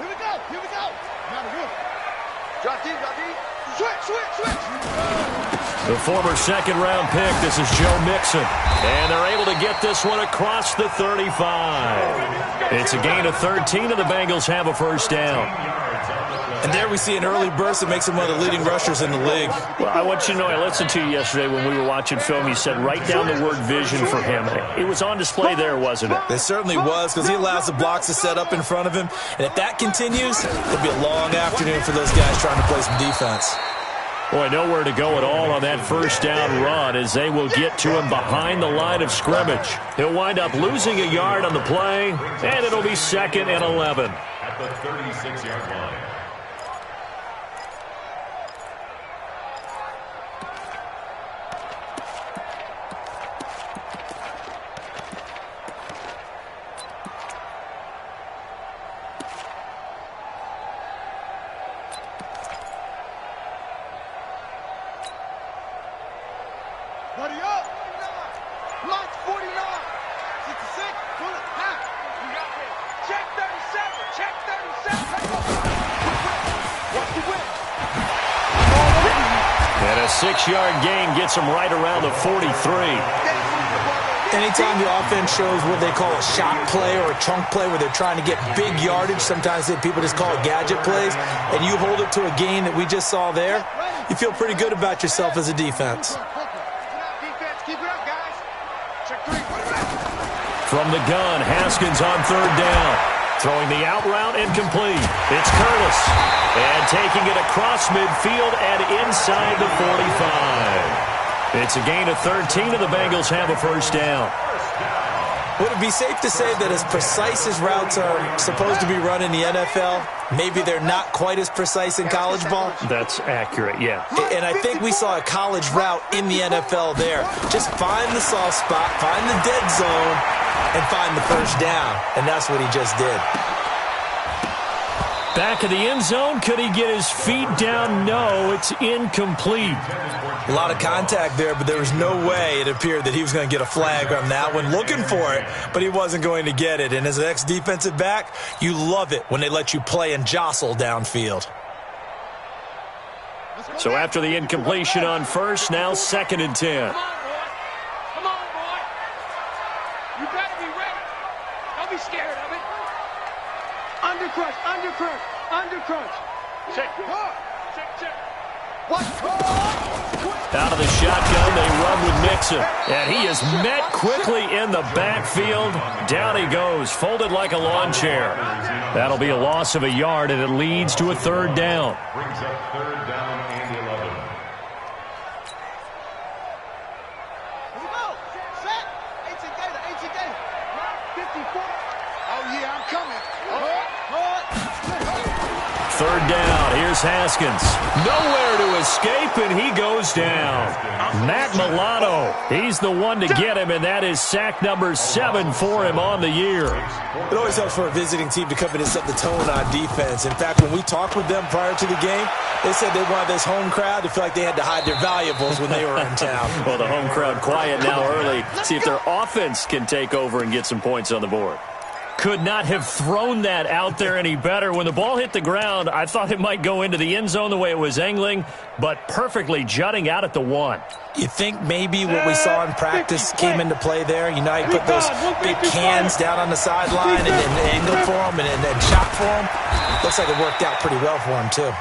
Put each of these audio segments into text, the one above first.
Here we go. Drop deep. Switch. The former second-round pick, this is Joe Mixon. And they're able to get this one across the 35. It's a gain of 13, and the Bengals have a first down. And there we see an early burst that makes him one of the leading rushers in the league. Well, I want you to know, I listened to you yesterday when we were watching film. You said write down the word vision for him. It was on display there, wasn't it? It certainly was, because he allows the blocks to set up in front of him. And if that continues, it'll be a long afternoon for those guys trying to play some defense. Boy, nowhere to go at all on that first down run as they will get to him behind the line of scrimmage. He'll wind up losing a yard on the play, and it'll be 2nd and 11. At the 36-yard line. Buddy up. Launch 49. 66. Pull it. Half. We got it. Check 37. Check 37. Watch the whip. And a 6-yard gain gets him right around the 43. Anytime the offense shows what they call a shot play or a chunk play where they're trying to get big yardage, sometimes people just call it gadget plays, and you hold it to a gain that we just saw there, you feel pretty good about yourself as a defense. From the gun, Haskins on 3rd down. Throwing the out route incomplete. It's Curtis. And taking it across midfield and inside the 45. It's a gain of 13, and the Bengals have a first down. Would it be safe to say that as precise as routes are supposed to be run in the NFL, maybe they're not quite as precise in college ball? That's accurate, yeah. And I think we saw a college route in the NFL there. Just find the soft spot, find the dead zone, and find the first down. And that's what he just did. Back of the end zone. Could he get his feet down? No, it's incomplete. A lot of contact there, but there was no way it appeared that he was going to get a flag on that one. Looking for it, but he wasn't going to get it. And as an ex-defensive back, you love it when they let you play and jostle downfield. So after the incompletion on first, now 2nd and 10. Come on, boy. You better be ready. Don't be scared of it. Undercrush. Check. What? Out of the shotgun, they run with Mixon. And he is met quickly in the backfield. Down he goes, folded like a lawn chair. That'll be a loss of a yard, and it leads to a 3rd down. Brings up 3rd down and 11. Here we go. Set. 18 Gator. 54. Oh, yeah, I'm coming. 3rd down. Here's Haskins. Nowhere to escape, and he goes down. Matt Milano, he's the one to get him, and that is sack number 7 for him on the year. It always helps for a visiting team to come in and set the tone on defense. In fact, when we talked with them prior to the game, they said they wanted this home crowd to feel like they had to hide their valuables when they were in town. Well, the home crowd quiet now early. See if their offense can take over and get some points on the board. Could not have thrown that out there any better. When the ball hit the ground, I thought it might go into the end zone the way it was angling, but perfectly jutting out at the 1. You think maybe what we saw in practice came into play there? You know, he put those big cans down on the sideline and then angle for him and then shot for him. Looks like it worked out pretty well for him, too.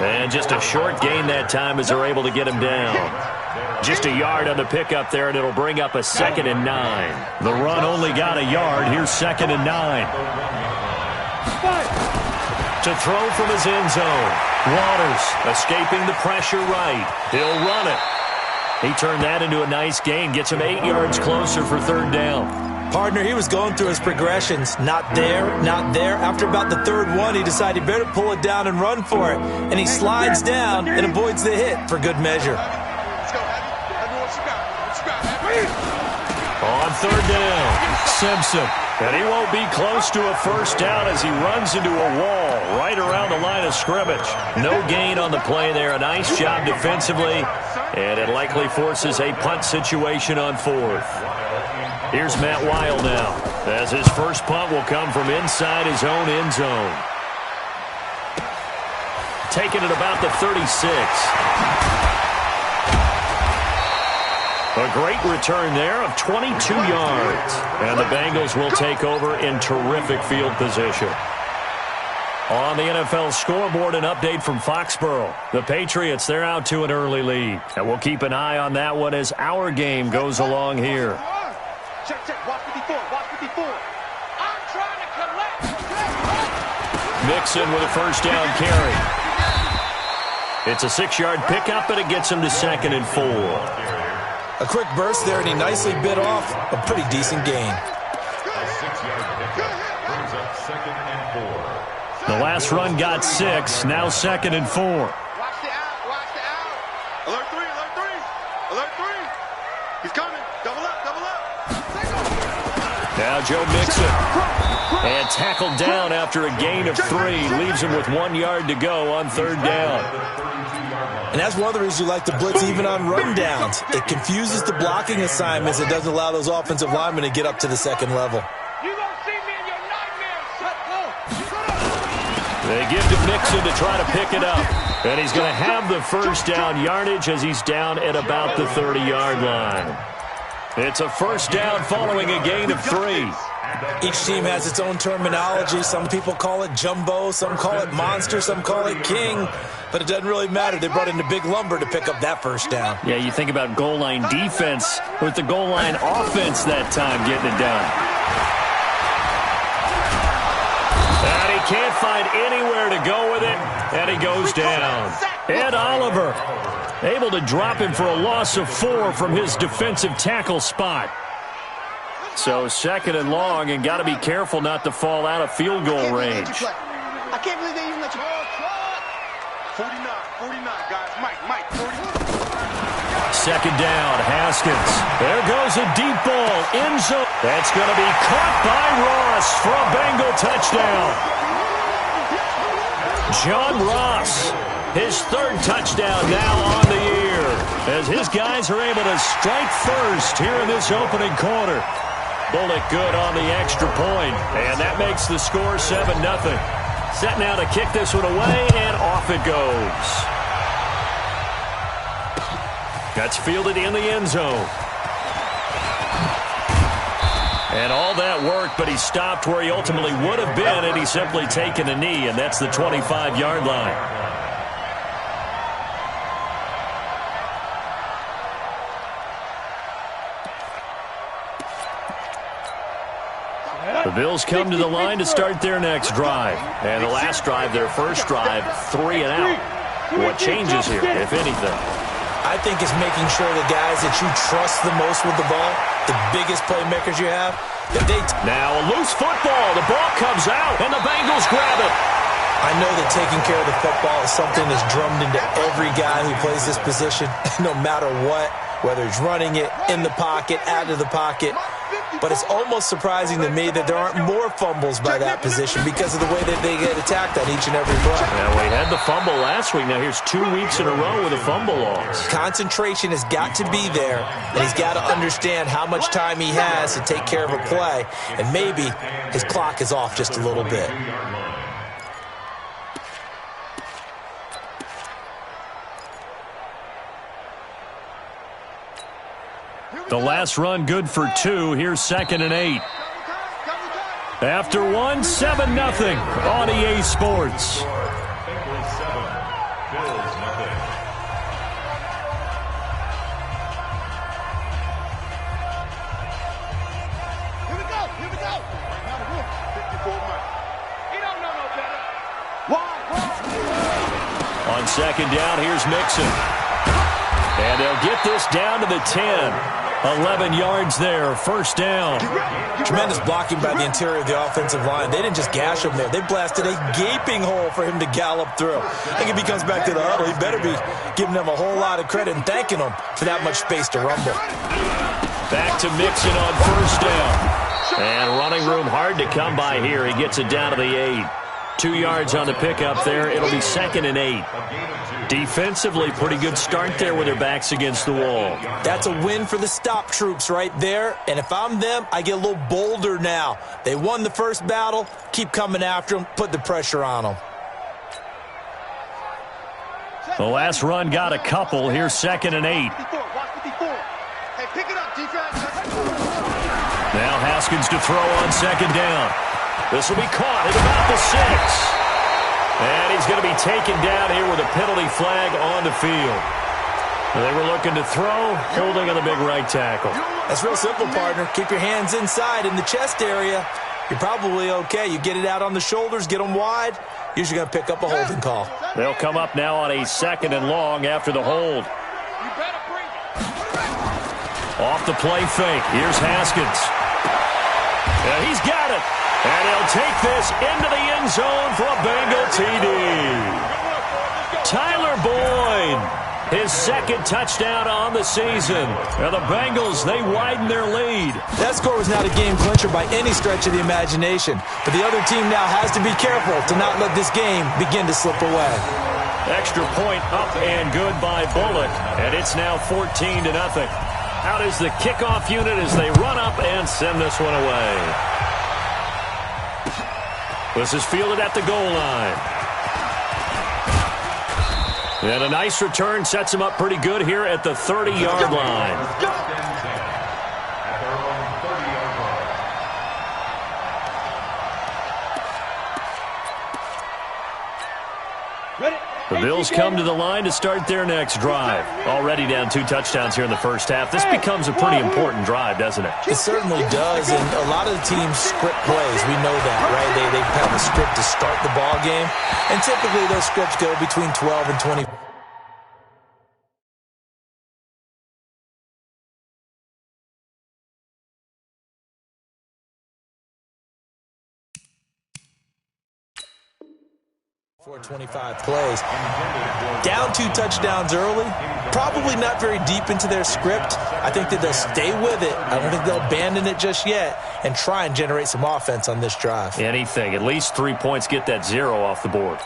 And just a short gain that time as they're able to get him down. Just a yard on the pickup there, and it'll bring up a 2nd and 9. The run only got a yard. Here's 2nd and 9. To throw from his end zone. Waters escaping the pressure right. He'll run it. He turned that into a nice gain. Gets him 8 yards closer for 3rd down. Partner, he was going through his progressions. Not there, not there. After about the 3rd one, he decided he better pull it down and run for it. And he slides down and avoids the hit for good measure. On 3rd down, Simpson. And he won't be close to a first down as he runs into a wall right around the line of scrimmage. No gain on the play there. A nice job defensively. And it likely forces a punt situation on 4th. Here's Matt Weil now. As his first punt will come from inside his own end zone. Taking it about the 36. A great return there of 22 yards. And the Bengals will take over in terrific field position. On the NFL scoreboard, an update from Foxborough. The Patriots, they're out to an early lead. And we'll keep an eye on that one as our game goes along here. Check, watch 54, watch 54. I'm trying to collect. Mixon with a first down carry. It's a 6-yard pickup, and it gets him to 2nd and 4. A quick burst there, and he nicely bit off a pretty decent gain. A 6-yard pickup brings up 2nd and 4. The last run got 6, now 2nd and 4. Watch the out, watch the out. Alert 3, alert 3, alert 3. He's coming, double up. Now Joe Mixon. And tackled down after a gain of 3. Leaves him with 1 yard to go on 3rd down. And that's one of the reasons you like to blitz even on run downs. It confuses the blocking assignments. It doesn't allow those offensive linemen to get up to the 2nd level. You gonna see me in your nightmares. They give to Mixon to try to pick it up. And he's going to have the first down yardage as he's down at about the 30-yard line. It's a first down following a gain of 3. Each team has its own terminology. Some people call it jumbo, some call it monster, some call it king. But it doesn't really matter. They brought in the big lumber to pick up that first down. Yeah, you think about goal line defense with the goal line offense that time getting it done. And he can't find anywhere to go with it, and he goes down. Ed Oliver able to drop him for a loss of 4 from his defensive tackle spot. So 2nd and long, and got to be careful not to fall out of field goal range. I can't believe they even let you. 49, guys. Mike, 40. 2nd down, Haskins. There goes a deep ball, end zone. That's going to be caught by Ross for a Bengal touchdown. John Ross, his 3rd touchdown now on the year, as his guys are able to strike first here in this opening quarter. Bullock good on the extra point, and that makes the score 7-0. Set now to kick this one away, and off it goes. That's fielded in the end zone. And all that worked, but he stopped where he ultimately would have been, and he's simply taken a knee, and that's the 25-yard line. The Bills come to the line to start their next drive. And the last drive, their first drive, 3 and out. What changes here, if anything? I think it's making sure the guys that you trust the most with the ball, the biggest playmakers you have, that they... Now a loose football. The ball comes out, and the Bengals grab it. I know that taking care of the football is something that's drummed into every guy who plays this position, no matter what, whether he's running it, in the pocket, out of the pocket. But it's almost surprising to me that there aren't more fumbles by that position because of the way that they get attacked on each and every play. Yeah, we had the fumble last week. Now here's 2 weeks in a row with a fumble loss. Concentration has got to be there, and he's got to understand how much time he has to take care of a play, and maybe his clock is off just a little bit. The last run good for 2. Here's 2nd and 8. After 1, 7-0 on EA Sports. Bengals 7, Bills nothing. Here we go. 54 Mike. He don't know no better. Why? On 2nd down, here's Mixon. And they'll get this down to the 10. 11 yards there, first down. Tremendous blocking by the interior of the offensive line. They didn't just gash him there. They blasted a gaping hole for him to gallop through. I think if he comes back to the huddle, he better be giving them a whole lot of credit and thanking them for that much space to rumble. Back to Mixon on first down. And running room hard to come by here. He gets it down to the 8. 2 yards on the pickup there. It'll be 2nd and 8. Defensively, pretty good start there with their backs against the wall. That's a win for the stop troops right there. And if I'm them, I get a little bolder now. They won the first battle. Keep coming after them. Put the pressure on them. The last run got a couple. Here's 2nd and 8. Hey, pick it up, defense. Now Haskins to throw on 2nd down. This will be caught at about the 6. And he's going to be taken down here with a penalty flag on the field. They were looking to throw, holding on the big right tackle. That's real simple, partner. Keep your hands inside in the chest area. You're probably okay. You get it out on the shoulders, get them wide. Usually going to pick up a holding call. They'll come up now on a 2nd and long after the hold. Off the play fake. Here's Haskins. Yeah, he's got it. And he'll take this into the end zone for a Bengal TD. Tyler Boyd, his 2nd touchdown on the season. Now the Bengals, they widen their lead. That score was not a game clincher by any stretch of the imagination. But the other team now has to be careful to not let this game begin to slip away. Extra point up and good by Bullock. And it's now 14-0. Out is the kickoff unit as they run up and send this one away. This is fielded at the goal line. And a nice return sets him up pretty good here at the 30-yard line. The Bills come to the line to start their next drive. Already down 2 touchdowns here in the first half. This becomes a pretty important drive, doesn't it? It certainly does, and a lot of the teams script plays. We know that, right? They have a script to start the ball game, and typically those scripts go between 12 and 20. For 25 plays. Down 2 touchdowns early. Probably not very deep into their script. I think that they'll stay with it. I don't think they'll abandon it just yet and try and generate some offense on this drive. Anything. At least 3 points get that 0 off the board.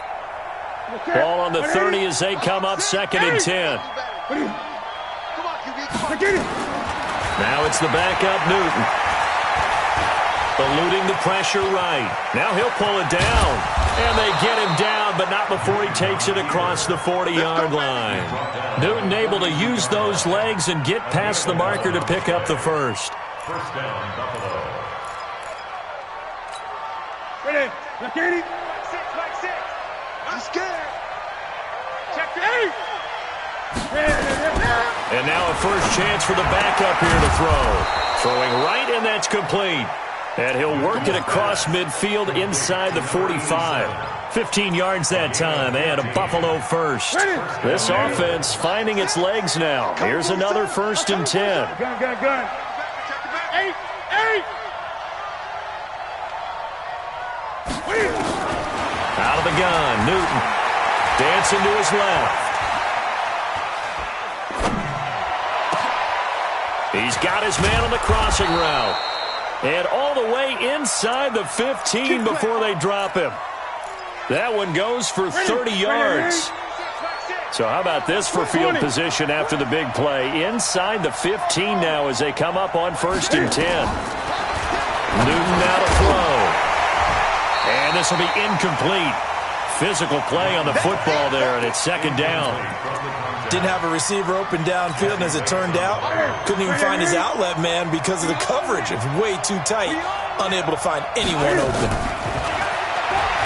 Ball on the 30 as they come up 2nd and 10. Now it's the backup Newton. Eluding the pressure right. Now he'll pull it down. And they get him down, but not before he takes it across the 40-yard line. Newton able to use those legs and get past the marker to pick up the first. First down, Buffalo. Ready. Look, I'm scared. Check the 8. And now a first chance for the backup here to throw. Throwing right, and that's complete. And he'll work it across midfield inside the 45. 15 yards that time, and a Buffalo first. This offense finding its legs now. Here's another 1st and 10. Gun. 8. Out of the gun, Newton. Dancing to his left. He's got his man on the crossing route. And all the way inside the 15 before they drop him. That one goes for 30 yards. So how about this for field position after the big play? Inside the 15 now as they come up on 1st and 10. Newton now to throw. And this will be incomplete. Physical play on the football there, and it's 2nd down. Didn't have a receiver open downfield, and as it turned out, couldn't even find his outlet man because of the coverage. It's way too tight, unable to find anyone open.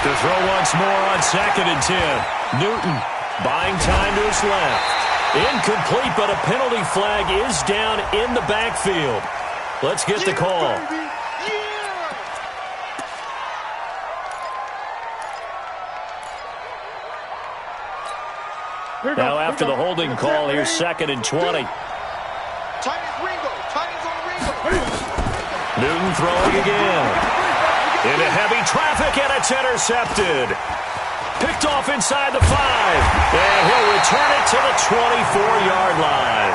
To throw once more on 2nd and 10. Newton buying time to his left. Incomplete, but a penalty flag is down in the backfield. Let's get the call. Now after the holding call, here's 2nd and 20. Newton throwing again. Into heavy traffic, and it's intercepted. Picked off inside the 5. And he'll return it to the 24-yard line.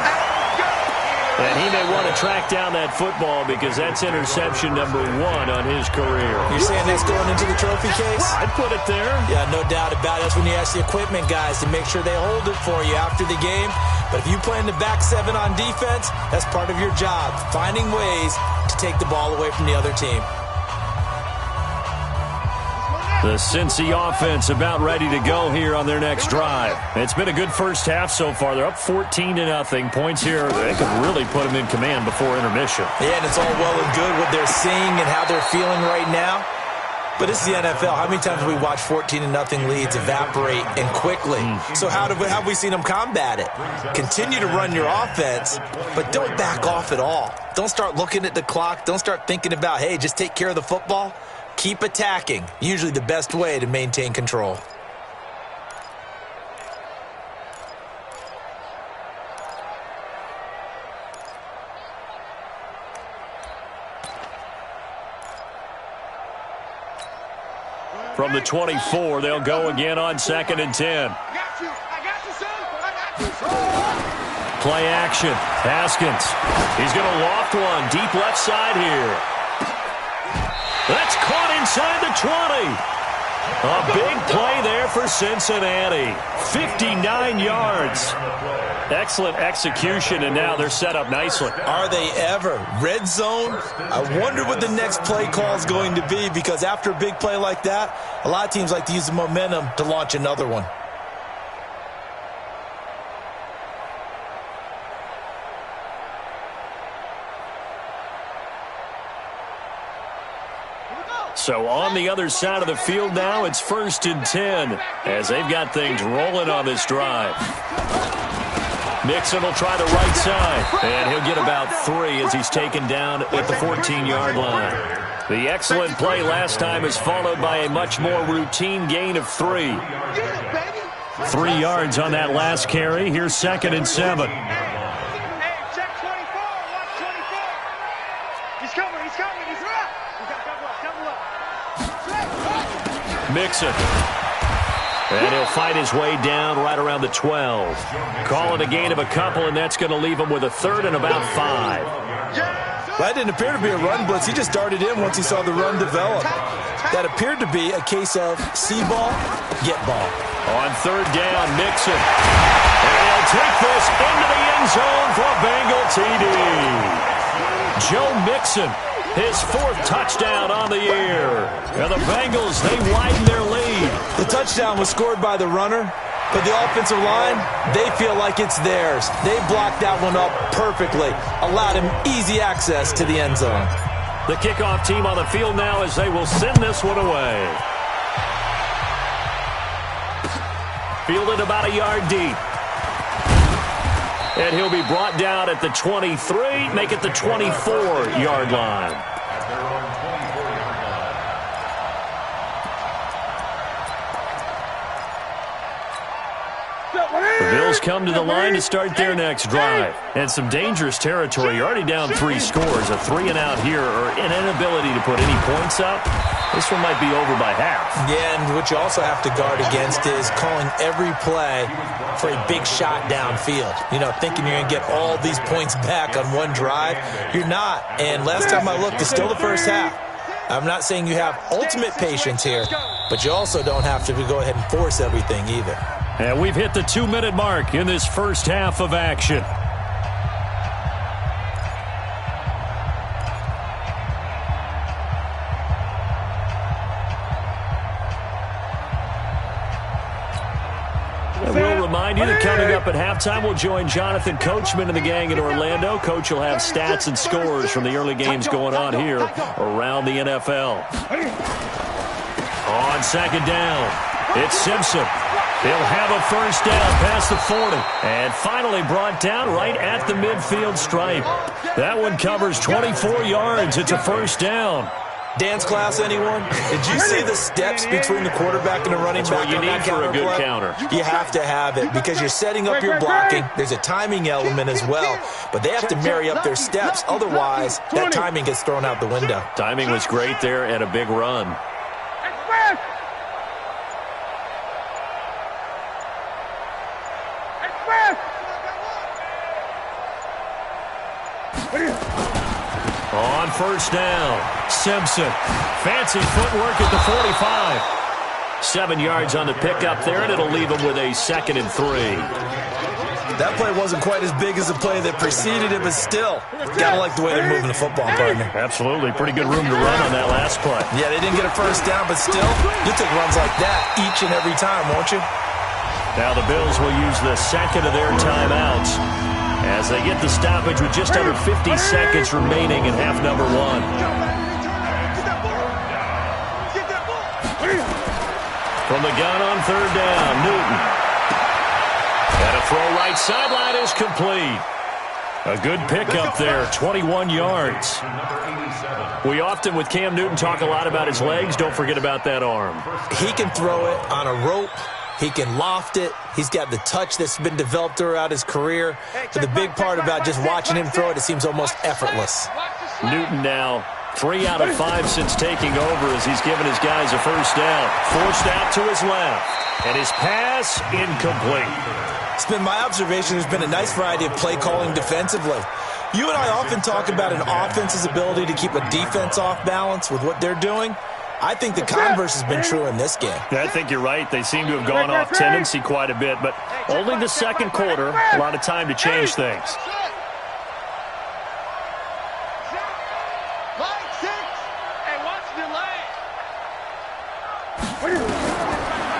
And he may want to track down that football because that's interception number 1 on his career. You're saying that's going into the trophy case? I'd put it there. Yeah, no doubt about it. That's when you ask the equipment guys to make sure they hold it for you after the game. But if you play in the back 7 on defense, that's part of your job, finding ways to take the ball away from the other team. The Cincy offense about ready to go here on their next drive. It's been a good first half so far. They're up 14-0. Points here, they could really put them in command before intermission. Yeah, and it's all well and good what they're seeing and how they're feeling right now. But it's the NFL. How many times have we watched 14-0 leads evaporate and quickly? So how have we seen them combat it? Continue to run your offense, but don't back off at all. Don't start looking at the clock. Don't start thinking about, hey, just take care of the football. Keep attacking. Usually the best way to maintain control. From the 24, they'll go again on 2nd and 10. I got you, son. I got you, son. Play action. Haskins. He's going to loft one deep left side here. That's caught inside the 20. A big play there for Cincinnati. 59 yards. Excellent execution, and now they're set up nicely. Are they ever? Red zone? I wonder what the next play call is going to be, because after a big play like that, a lot of teams like to use the momentum to launch another one. So on the other side of the field now, it's 1st and 10 as they've got things rolling on this drive. Mixon will try the right side, and he'll get about 3 as he's taken down at the 14-yard line. The excellent play last time is followed by a much more routine gain of 3. 3 yards on that last carry. Here's 2nd and 7. Hey, check 24. Watch 24. He's coming. He's right. Double up. Mixon. And he'll fight his way down right around the 12. Calling a gain of a couple, and that's going to leave him with a 3rd and about 5. That didn't appear to be a run blitz. He just darted in once he saw the run develop. That appeared to be a case of see ball, get ball. On 3rd down, Mixon. And he'll take this into the end zone for a Bengal TD. Joe Mixon, his 4th touchdown on the year. And the Bengals, they widen their lead. The touchdown was scored by the runner, but the offensive line, they feel like it's theirs. They blocked that one up perfectly, allowed him easy access to the end zone. The kickoff team on the field now as they will send this one away. Fielded about a yard deep. And he'll be brought down at the 23, make it the 24-yard line. The Bills come to the line to start their next drive. And some dangerous territory. You're already down 3 scores. A 3-and-out here, or an inability to put any points up. This one might be over by half. Yeah, and what you also have to guard against is calling every play for a big shot downfield. You know, thinking you're going to get all these points back on one drive. You're not. And last time I looked, it's still the first half. I'm not saying you have ultimate patience here, but you also don't have to go ahead and force everything either. And we've hit the 2-minute mark in this first half of action. And we'll remind you that coming up at halftime, we'll join Jonathan Coachman and the gang in Orlando. Coach will have stats and scores from the early games going on here around the NFL. On 2nd down, it's Simpson. He'll have a first down past the 40. And finally brought down right at the midfield stripe. That one covers 24 yards. It's a first down. Dance class, anyone? Did you see the steps between the quarterback and the running back? That's what you need for a good counter. You have to have it because you're setting up your blocking. There's a timing element as well. But they have to marry up their steps. Otherwise, that timing gets thrown out the window. Timing was great there and a big run. first down. Simpson, fancy footwork at the 45. 7 yards on the pickup there, and it'll leave him with a 2nd and 3. That play wasn't quite as big as the play that preceded it, but still, gotta like the way they're moving the football, partner. Absolutely. Pretty good room to run on that last play. Yeah, they didn't get a first down, but still, you'll take runs like that each and every time, won't you? Now the Bills will use the second of their timeouts as they get the stoppage with just under 50 seconds remaining in half number 1. From the gun on 3rd down, Newton. And a throw right sideline is complete. A good pickup there, 21 yards. We often, with Cam Newton, talk a lot about his legs. Don't forget about that arm. He can throw it on a rope. He can loft it. He's got the touch that's been developed throughout his career. But the big part about just watching him throw it seems almost effortless. Newton now 3 out of 5 since taking over as he's given his guys a first down. Forced out to his left. And his pass incomplete. It's been my observation there's been a nice variety of play calling defensively. You and I often talk about an offense's ability to keep a defense off balance with what they're doing. I think the converse has been true in this game. I think you're right. They seem to have gone off tendency quite a bit, but only the second quarter, a lot of time to change things.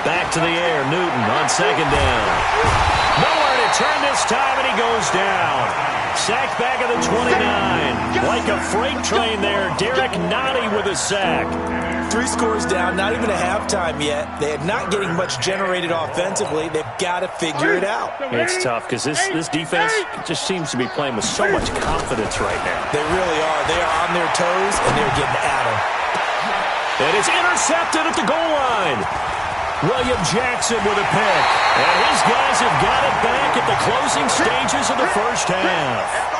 Back to the air, Newton on 2nd down. Nowhere to turn this time, and he goes down. Sacked back at the 29. Like a freight train there, Derek Nottie with a sack. 3 scores down, not even a halftime yet. They are not getting much generated offensively. They've got to figure it out. It's tough because this defense just seems to be playing with so much confidence right now. They really are. They are on their toes, and they're getting at them. And it's intercepted at the goal line. William Jackson with a pick. And his guys have got it back at the closing stages of the first half.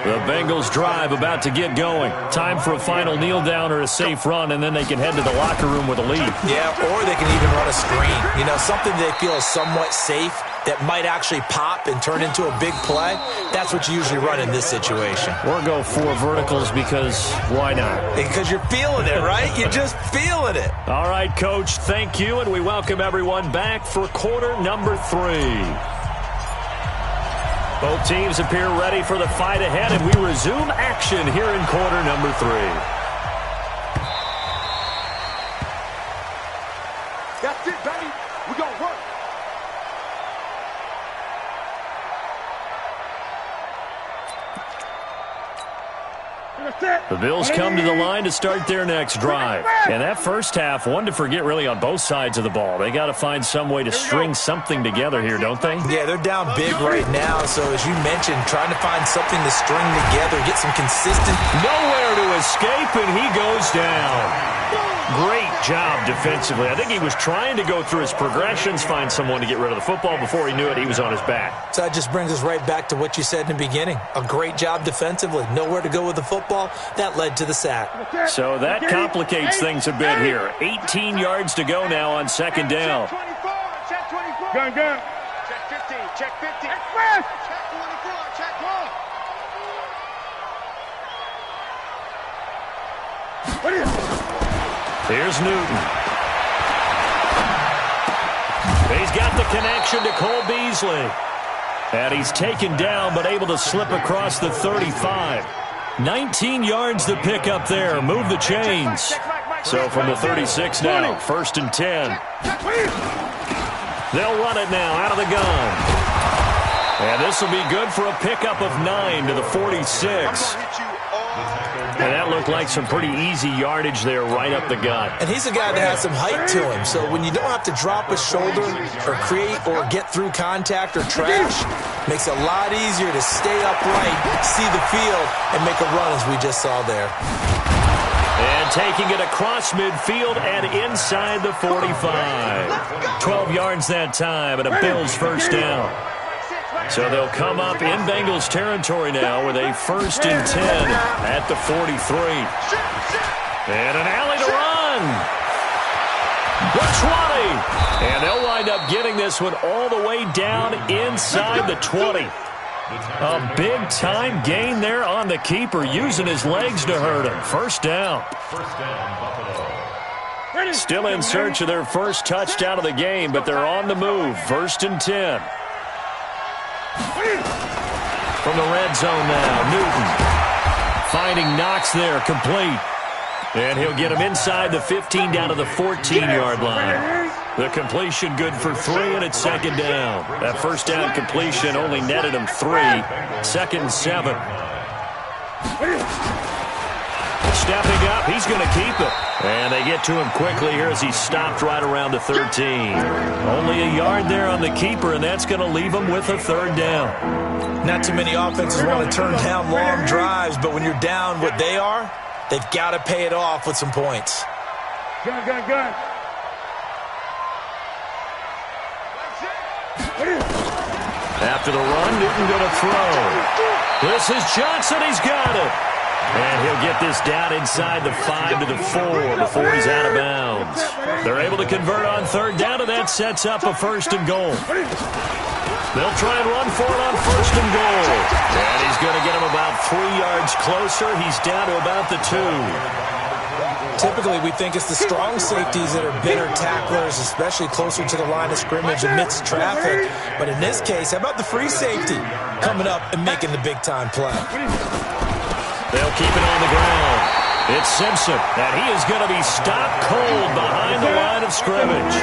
The Bengals drive about to get going. Time for a final kneel down or a safe run, and then they can head to the locker room with a lead. Yeah, or they can even run a screen. You know, something they feel is somewhat safe that might actually pop and turn into a big play. That's what you usually run in this situation. Or go 4 verticals because why not? Because you're feeling it, right? You're just feeling it. All right, Coach, thank you, and we welcome everyone back for quarter number 3. Both teams appear ready for the fight ahead, and we resume action here in quarter number 3. That's it, baby. We're going to work. The Bills come to the line to start their next drive. And that first half, one to forget really on both sides of the ball. They got to find some way to string something together here, don't they? Yeah, they're down big right now. So as you mentioned, trying to find something to string together, get some consistent. Nowhere to escape, and he goes down. Great job defensively. I think he was trying to go through his progressions, find someone to get rid of the football. Before he knew it, he was on his back. So that just brings us right back to what you said in the beginning. A great job defensively. Nowhere to go with the football. That led to the sack. So that complicates things a bit here. 18 yards to go now on 2nd down. Check 24. Gun. Check 15. Check 50. Check 24. Check 1. What is it? Here's Newton. He's got the connection to Cole Beasley. And he's taken down but able to slip across the 35. 19 yards to pick up there. Move the chains. So from the 36 now, 1st and 10. They'll run it now out of the gun. And this will be good for a pickup of 9 to the 46. And that looked like some pretty easy yardage there right up the gut. And he's a guy that has some height to him. So when you don't have to drop a shoulder or create or get through contact or trash, makes it a lot easier to stay upright, see the field, and make a run as we just saw there. And taking it across midfield and inside the 45. 12 yards that time and a Bills first down. So they'll come up in Bengals territory now with a 1st and 10 at the 43. And an alley to run. The 20. And they'll wind up getting this one all the way down inside the 20. A big-time gain there on the keeper, using his legs to hurt him. First down. Still in search of their first touchdown of the game, but they're on the move. 1st and 10. From the red zone now, Newton. Finding Knox there, complete. And he'll get him inside the 15 down to the 14-yard line. The completion good for 3, and it's 2nd down. That first down completion only netted him 3. 2nd and 7. Stepping up, he's going to keep it. And they get to him quickly here as he's stopped right around the 13. Only a yard there on the keeper, and that's going to leave him with a 3rd down. Not too many offenses want to turn down long drives, but when you're down what they are, they've got to pay it off with some points. Gun. After the run, Newton going to throw. This is Johnson. He's got it. And he'll get this down inside the 5 to the 4 before he's out of bounds. They're able to convert on 3rd down, and that sets up a 1st and goal. They'll try and run for it on 1st and goal. And he's going to get him about 3 yards closer. He's down to about the 2. Typically, we think it's the strong safeties that are better tacklers, especially closer to the line of scrimmage amidst traffic. But in this case, how about the free safety coming up and making the big-time play? They'll keep it on the ground. It's Simpson, and he is going to be stopped cold behind the line of scrimmage.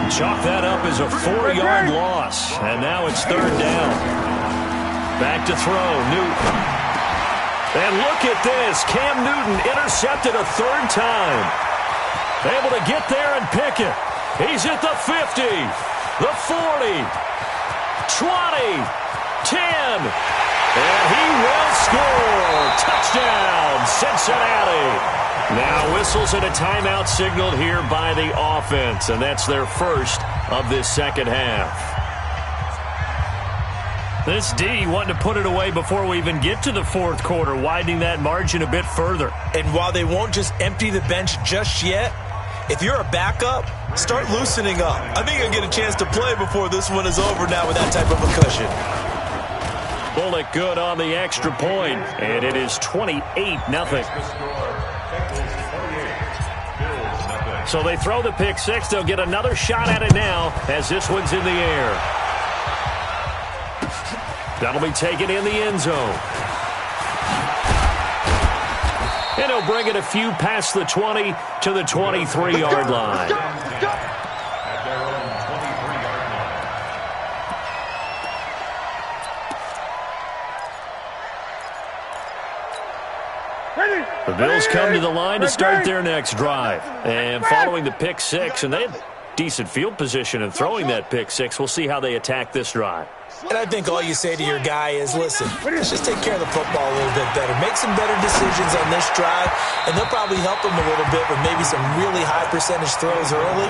Chalk that up as a 4-yard loss, and now it's 3rd down. Back to throw, Newton. And look at this. Cam Newton intercepted a 3rd time. Able to get there and pick it. He's at the 50, the 40, 20, 10. And he will score. Touchdown, Cincinnati. Now whistles and a timeout signaled here by the offense, and that's their first of this 2nd half. This D wanting to put it away before we even get to the 4th quarter, widening that margin a bit further. And while they won't just empty the bench just yet, if you're a backup, start loosening up. I think you'll get a chance to play before this one is over now with that type of a cushion. Bullock good on the extra point, and it is 28-0. So they throw the pick 6. They'll get another shot at it now as this one's in the air. That'll be taken in the end zone. And he'll bring it a few past the 20 to the 23-yard line. The Bills come to the line to start their next drive. And following the pick 6, and they had decent field position in throwing that pick 6. We'll see how they attack this drive. And I think all you say to your guy is, listen, let's just take care of the football a little bit better. Make some better decisions on this drive, and they'll probably help him a little bit with maybe some really high percentage throws early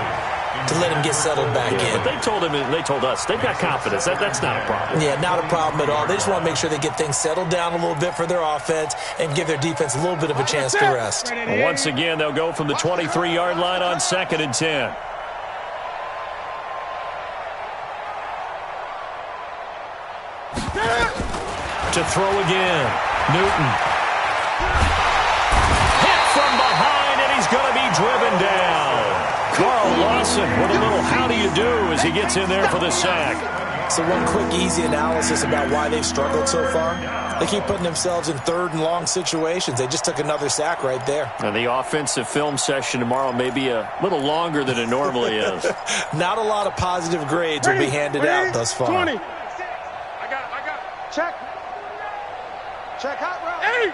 to let him get settled back in. But they told him, and they told us, they've got confidence. That's not a problem. Yeah, not a problem at all. They just want to make sure they get things settled down a little bit for their offense and give their defense a little bit of a chance to rest. Well, once again, they'll go from the 23-yard line on 2nd and 10. To throw again, Newton. Hit from behind, and he's going to be driven down. Carl Lawson with a little how do you do as he gets in there for the sack. So one quick, easy analysis about why they've struggled so far. They keep putting themselves in 3rd and long situations. They just took another sack right there. And the offensive film session tomorrow may be a little longer than it normally is. Not a lot of positive grades will be handed out thus far. 20. I got it. Check. Check hot route. Hey!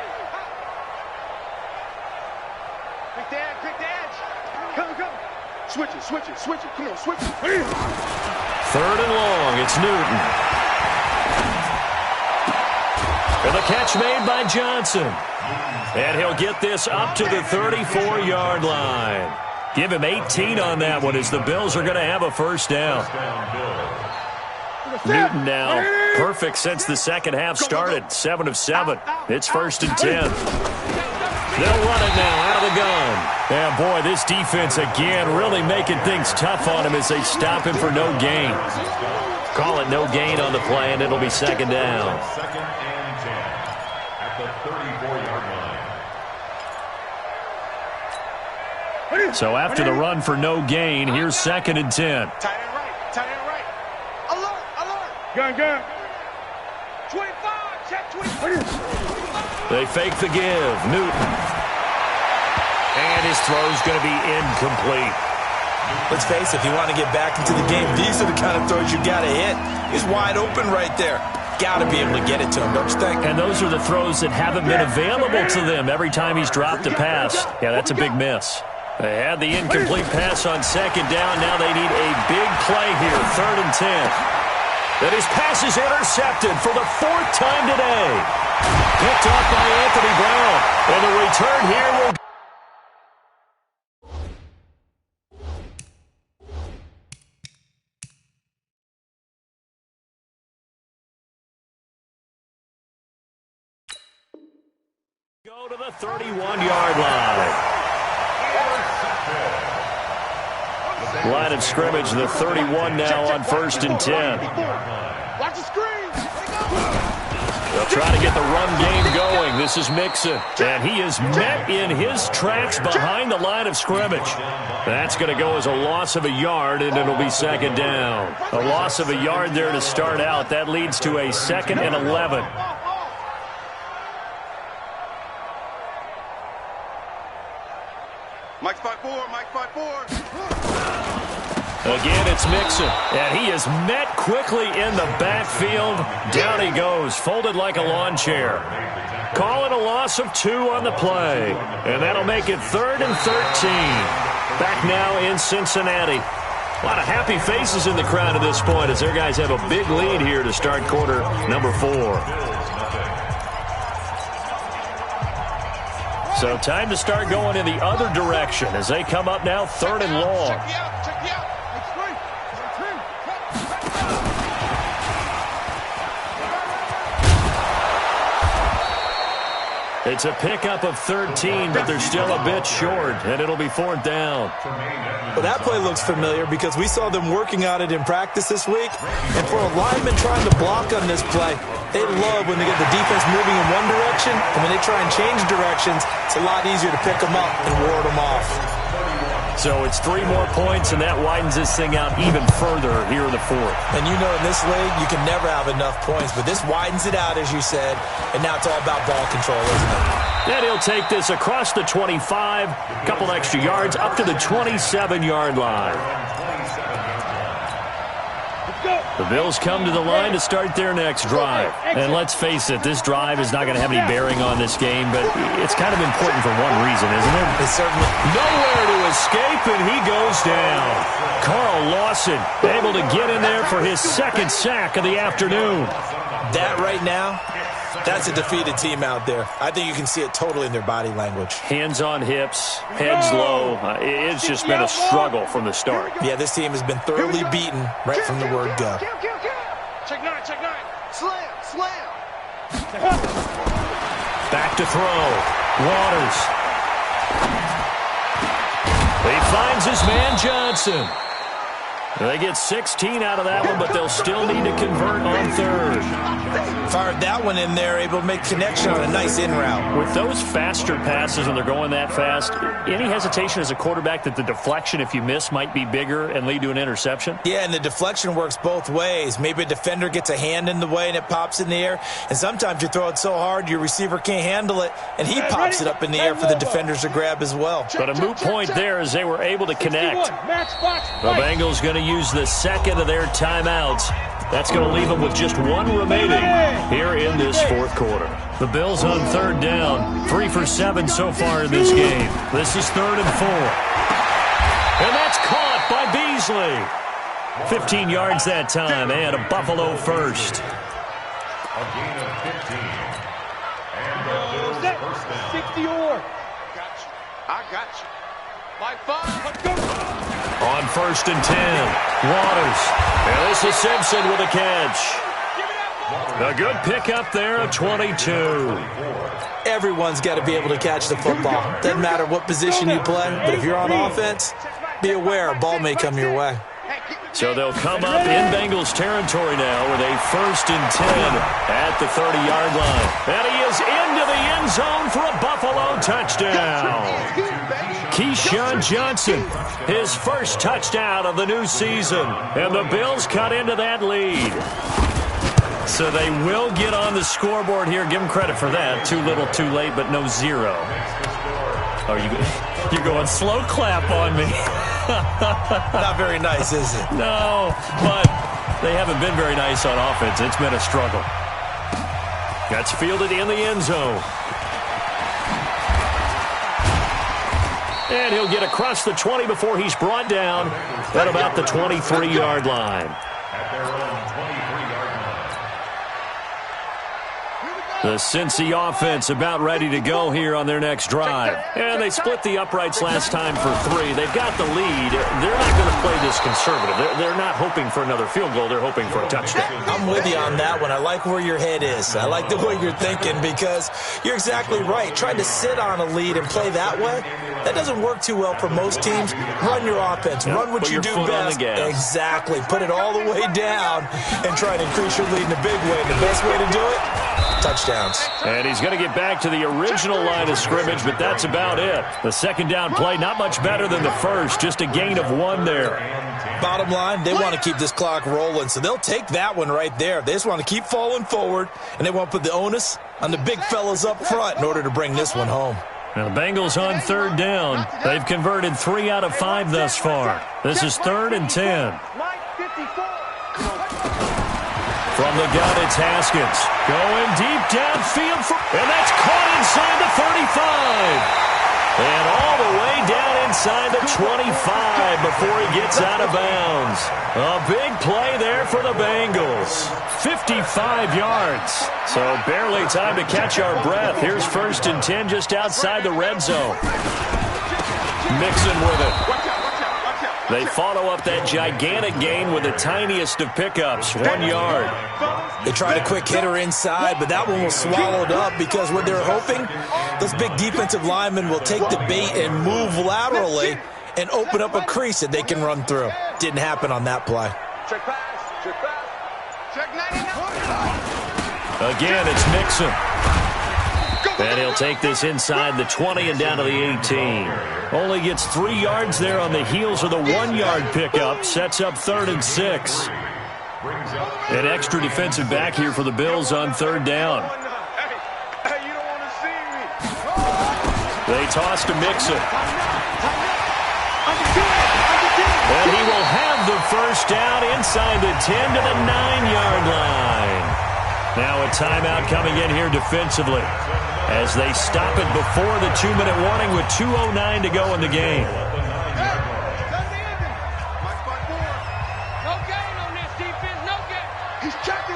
Quick dance. Come. Switch it. Come on, switch it. 3rd and long. It's Newton. And the catch made by Johnson. And he'll get this up to the 34-yard line. Give him 18 on that one as the Bills are going to have a first down. Newton now perfect since the second half started. 7 of 7. It's 1st and 10. They'll run it now out of the gun. And, boy, this defense again really making things tough on him as they stop him for no gain. Call it no gain on the play, and it'll be second down. Second and 10 at the 34-yard line. So after the run for no gain, here's second and 10. Tight end right. Tight end right. Alert. Alert. Gun. 25. Check 25. They fake the give. Newton. And his throw's going to be incomplete. Let's face it, if you want to get back into the game, these are the kind of throws you got to hit. He's wide open right there. Got to be able to get it to him, don't you think? And those are the throws that haven't been available to them every time he's dropped a pass. Yeah, that's a big miss. They had the incomplete pass on second down. Now they need a big play here, third and 10. That his pass is intercepted for the fourth time today. Picked up by Anthony Brown. And the return here will go to the 31-yard line. Line of scrimmage, the 31 now on first and 10. Watch the screen. They'll try to get the run game going. This is Mixon, and he is met in his tracks behind the line of scrimmage. That's going to go as a loss of a yard, and it'll be second down. A loss of a yard there to start out. That leads to a second and 11. Mike 5-4. Mike 5-4. Again, it's Mixon, and he is met quickly in the backfield. Down he goes, folded like a lawn chair. Call it a loss of 2 on the play, and that'll make it third and 13. Back now in Cincinnati. A lot of happy faces in the crowd at this point as their guys have a big lead here to start quarter number 4. So time to start going in the other direction as they come up now third and long. Check me out. Check me out. It's a pickup of 13, but they're still a bit short, and it'll be fourth down. Well, that play looks familiar because we saw them working on it in practice this week. And for a lineman trying to block on this play, they love when they get the defense moving in one direction, and when they try and change directions, it's a lot easier to pick them up and ward them off. So it's 3 more points, and that widens this thing out even further here in the fourth. And you know in this league, you can never have enough points, but this widens it out, as you said, and now it's all about ball control, isn't it? And he'll take this across the 25, couple extra yards, up to the 27-yard line. The Bills come to the line to start their next drive. And let's face it, this drive is not going to have any bearing on this game, but it's kind of important for one reason, isn't it? It's certainly nowhere to escape, and he goes down. Carl Lawson able to get in there for his second sack of the afternoon. That right now, that's a defeated team out there. I think you can see it totally in their body language. Hands on hips, heads low. It's just been a struggle from the start. Yeah, this team has been thoroughly beaten right from the word go. Check 9. Check 9. Slam. Back to throw. Waters. He finds his man Johnson. They get 16 out of that one, but they'll still need to convert on third. Fired that one in there, able to make connection on a nice in route. With those faster passes when they're going that fast, any hesitation as a quarterback that the deflection, if you miss, might be bigger and lead to an interception? Yeah, and the deflection works both ways. Maybe a defender gets a hand in the way and it pops in the air, and sometimes you throw it so hard your receiver can't handle it, and he pops it up in the air for the defenders to grab as well. But a moot point there as they were able to connect. The Bengals going to use the second of their timeouts. That's going to leave them with just 1 remaining here in this fourth quarter. The Bills on third down, 3 for 7 so far in this game. This is 3rd and 4. And that's caught by Beasley. 15 yards that time, and a Buffalo first. A gain of 15. And the Bills first down. 60 or. I got you. By 5. Let's go. On 1st and 10, Waters. And this is Simpson with a catch. Give me that A good pickup there, a 22. Everyone's got to be able to catch the football. Doesn't matter what position you play, but if you're on offense, be aware a ball may come your way. So they'll come up in Bengals territory now with a 1st and 10 at the 30-yard line. And he is into the end zone for a Buffalo touchdown. Keyshawn Johnson, his first touchdown of the new season. And the Bills cut into that lead. So they will get on the scoreboard here. Give them credit for that. Too little, too late, but no zero. Oh, you're going slow clap on me. Not very nice, is it? No, but they haven't been very nice on offense. It's been a struggle. That's fielded in the end zone. And he'll get across the 20 before he's brought down at about the 23-yard line. The Cincy offense about ready to go here on their next drive. And they split the uprights last time for 3. They've got the lead. They're not going to play this conservative. They're not hoping for another field goal. They're hoping for a touchdown. I'm with you on that one. I like where your head is. I like the way you're thinking because you're exactly right. Trying to sit on a lead and play that way, that doesn't work too well for most teams. Run your offense. Run what you do best. Exactly. Put it all the way down and try to increase your lead in a big way. The best way to do it, touchdowns. And he's going to get back to the original line of scrimmage, but that's about it. The second down play, not much better than the first, just a gain of 1 there. Bottom line, they want to keep this clock rolling, so they'll take that one right there. They just want to keep falling forward, and they want to put the onus on the big fellas up front in order to bring this one home. Now the Bengals on 3rd down. They've converted 3 out of 5 thus far. This is 3rd and 10. From the gun, it's Haskins. Going deep downfield, and that's caught inside the 35. And all the way down inside the 25 before he gets out of bounds. A big play there for the Bengals. 55 yards. So barely time to catch our breath. Here's 1st and 10 just outside the red zone. Mixon with it. They follow up that gigantic gain with the tiniest of pickups, 1 yard. They tried a quick hitter inside, but that one was swallowed up because what they're hoping, those big defensive linemen will take the bait and move laterally and open up a crease that they can run through. Didn't happen on that play. Check pass. Check pass. Check 99. Again, it's Mixon. And he'll take this inside the 20 and down to the 18. Only gets 3 yards there on the heels of the 1-yard pickup. Sets up 3rd and 6. An extra defensive back here for the Bills on 3rd down. Hey, you don't want to see me. They toss to Mixon. And he will have the 1st down inside the 10 to the 9-yard line. Now a timeout coming in here defensively as they stop it before the 2-minute warning with 2:09 to go in the game. No gain on this defense, no gain. He's checking.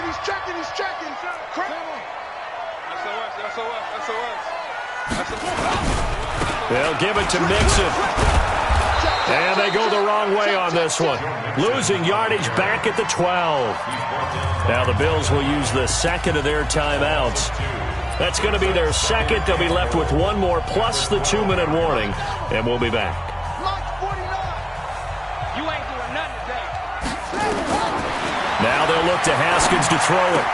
They'll give it to Mixon. And they go the wrong way on this one. Losing yardage back at the 12. Now the Bills will use the second of their timeouts. That's going to be their second. They'll be left with 1 more plus the 2-minute warning. And we'll be back. You ain't doing nothing today. Now they'll look to Haskins to throw it.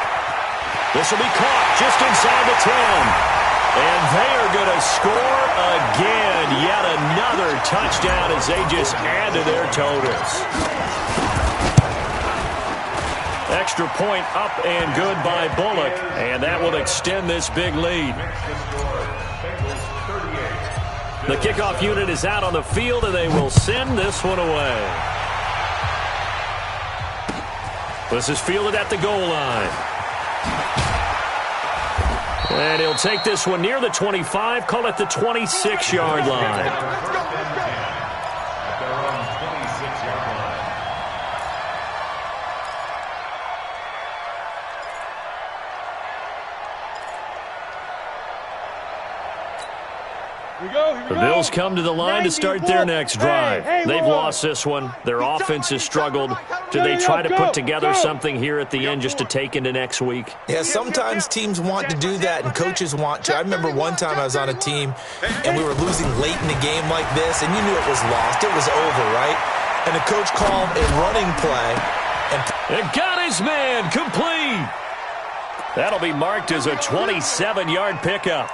This will be caught just inside the 10. And they are going to score again. Yet another touchdown as they just add to their totals. Extra point up and good by Bullock. And that will extend this big lead. The kickoff unit is out on the field, and they will send this one away. This is fielded at the goal line. And he'll take this one near the 25, call it the 26-yard line. At their own 26-yard line. The Bills come to the line to start their next drive. They've lost this one. Their offense has struggled. Do they try to put together something here at the end just to take into next week? Yeah, sometimes teams want to do that and coaches want to. I remember one time I was on a team and we were losing late in the game like this, and you knew it was lost. It was over, right? And the coach called a running play. And got his man complete. That'll be marked as a 27-yard pickup.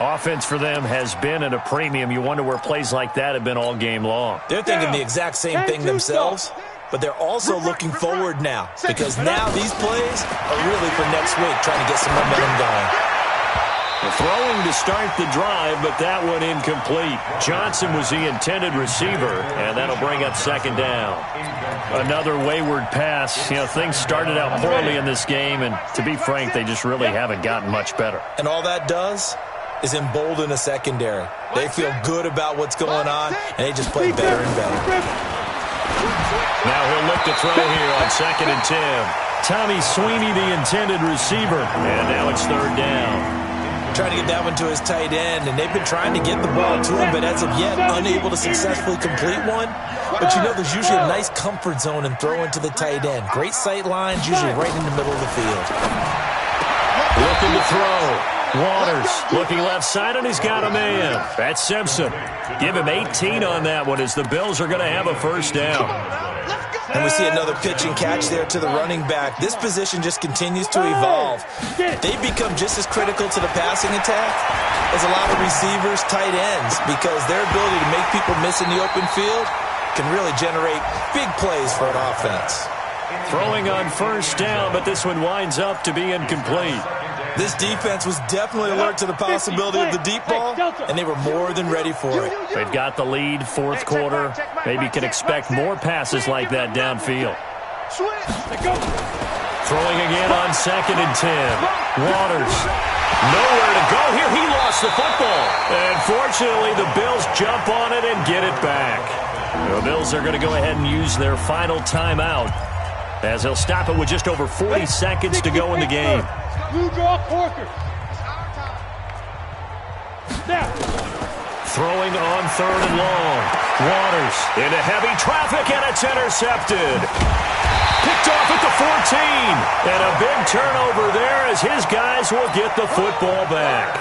Offense for them has been at a premium. You wonder where plays like that have been all game long. They're thinking the exact same thing themselves, but they're also looking forward now because now these plays are really for next week, trying to get some momentum going. Throwing to start the drive, but that one incomplete. Johnson was the intended receiver, and that'll bring up second down. Another wayward pass. You know, things started out poorly in this game, and to be frank, they just really haven't gotten much better. And all that does is embolden a secondary. They feel good about what's going on, and they just play better and better. Now he'll look to throw here on 2nd and 10. Tommy Sweeney, the intended receiver, and now it's third down. Trying to get that one to his tight end, and they've been trying to get the ball to him, but as of yet, unable to successfully complete one. But you know, there's usually a nice comfort zone in throwing to the tight end. Great sight lines, usually right in the middle of the field. Looking to throw. Waters looking left side, and he's got a man. That's Simpson. Give him 18 on that one as the Bills are going to have a first down. And we see another pitch and catch there to the running back. This position just continues to evolve. They become just as critical to the passing attack as a lot of receivers, tight ends, because their ability to make people miss in the open field can really generate big plays for an offense. Throwing on first down, but this one winds up to be incomplete. This defense was definitely alert to the possibility of the deep ball, and they were more than ready for it. They've got the lead, fourth quarter. Maybe can expect more passes like that downfield. Throwing again on 2nd and 10. Waters. Nowhere to go here. He lost the football. And fortunately, the Bills jump on it and get it back. The Bills are going to go ahead and use their final timeout as they'll stop it with just over 40 seconds to go in the game. You draw Corker. Now. Throwing on 3rd and long. Waters into heavy traffic, and it's intercepted. Picked off at the 14. And a big turnover there as his guys will get the football back.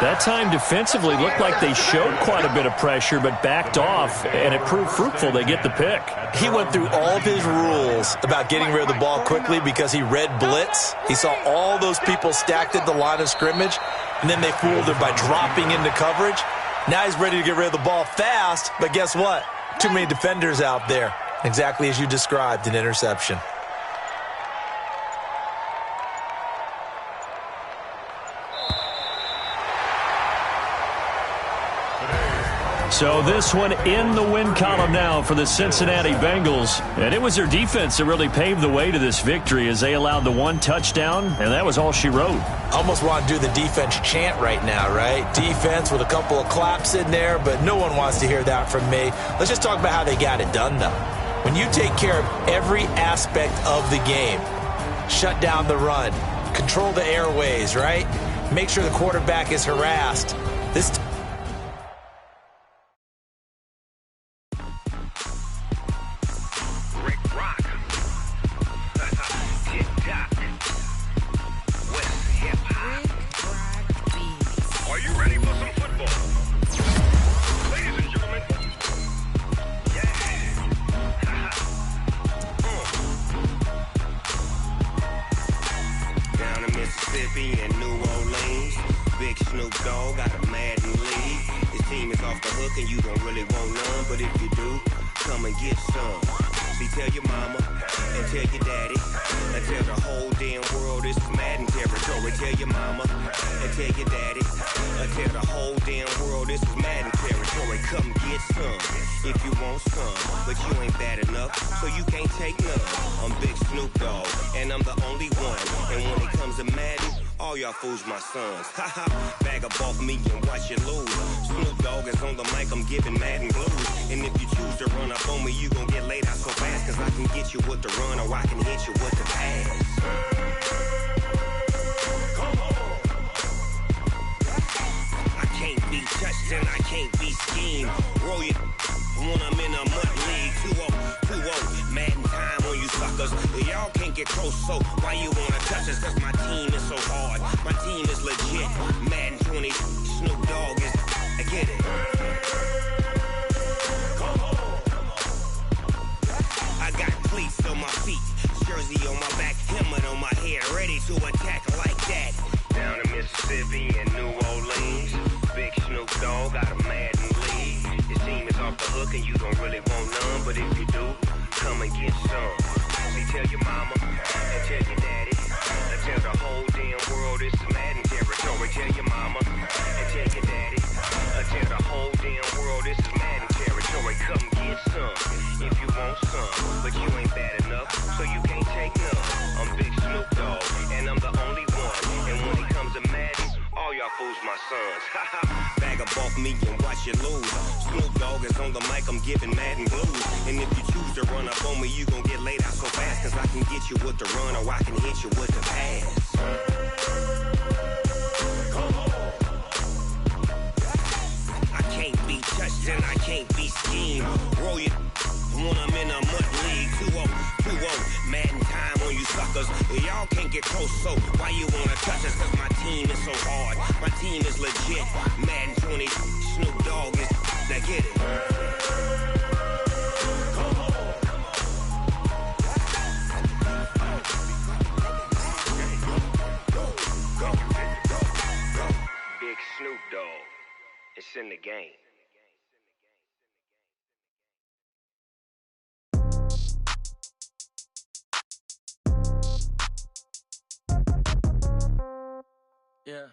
That time defensively looked like they showed quite a bit of pressure but backed off, and it proved fruitful. They get the pick. He went through all of his rules about getting rid of the ball quickly because he read blitz. He saw all those people stacked at the line of scrimmage, and then they fooled him by dropping into coverage. Now he's ready to get rid of the ball fast, but guess what? Too many defenders out there. Exactly as you described, an interception. So this one in the win column now for the Cincinnati Bengals. And it was their defense that really paved the way to this victory as they allowed the one touchdown, and that was all she wrote. Almost want to do the defense chant right now, right? Defense with a couple of claps in there, but no one wants to hear that from me. Let's just talk about how they got it done, though. When you take care of every aspect of the game, shut down the run, control the airways, right? Make sure the quarterback is harassed. This fools my sons. Haha, bag up off me and watch you lose. Snoop Dogg is on the mic, I'm giving Madden blues. And if you choose to run up on me, you gon' get laid out so fast. Cause I can get you with the run or I can hit you with the pass. Come on. I can't be touched and I can't be schemed. Roll you when I'm in a mud league. 2-0, 2-0, Madden time. suckers. Y'all can't get close, so why you wanna touch us? Cause my team is so hard, my team is legit. Madden 20, Snoop Dogg is, I get it. I got cleats on my feet, jersey on my back, helmet on my head, ready to attack like that. Down in Mississippi and New Orleans, big Snoop Dogg got a Madden league. Your team is off the hook and you don't really want none, but if you do, come and get some. See, tell your mama and tell your daddy, and tell the whole damn world it's Madden territory. Tell your mama and tell your daddy, and tell the whole damn world this is Madden territory. Come get some if you want some, but you ain't bad enough, so you can't take none. I'm Big Snoop Dogg, and I'm the only one. And when it comes to Madden, all y'all fools my sons. Bag a bulk me and watch you lose. Snoop Dogg is on the mic, I'm giving Madden blues. And if you choose to run up on me, you gon' get laid out so fast. Cause I can get you with the run or I can hit you with the pass. I can't be touched and I can't be schemed. Roll you when I'm in a mud league. 2-0, 2-0, Madden time on you suckers. Y'all can't get close, so why you wanna touch us? Cause my team is so hard, my team is legit. Madden 20, Snoop Dogg is, now get it. Big Snoop Dogg, it's in the game. Yeah.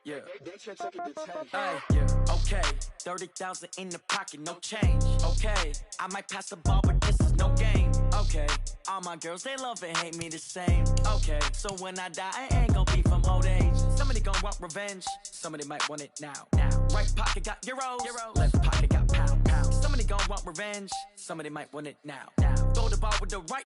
Yeah. Hey, yeah. Okay. 30,000 in the pocket, no change. Okay. I might pass the ball, but this is no game. Okay. All my girls, they love and hate me the same. Okay. So when I die, I ain't gonna be from old age. Somebody gonna want revenge. Somebody might want it now. Right pocket got euros. Left pocket got pound. Somebody gonna want revenge. Somebody might want it now. Throw the ball with the right.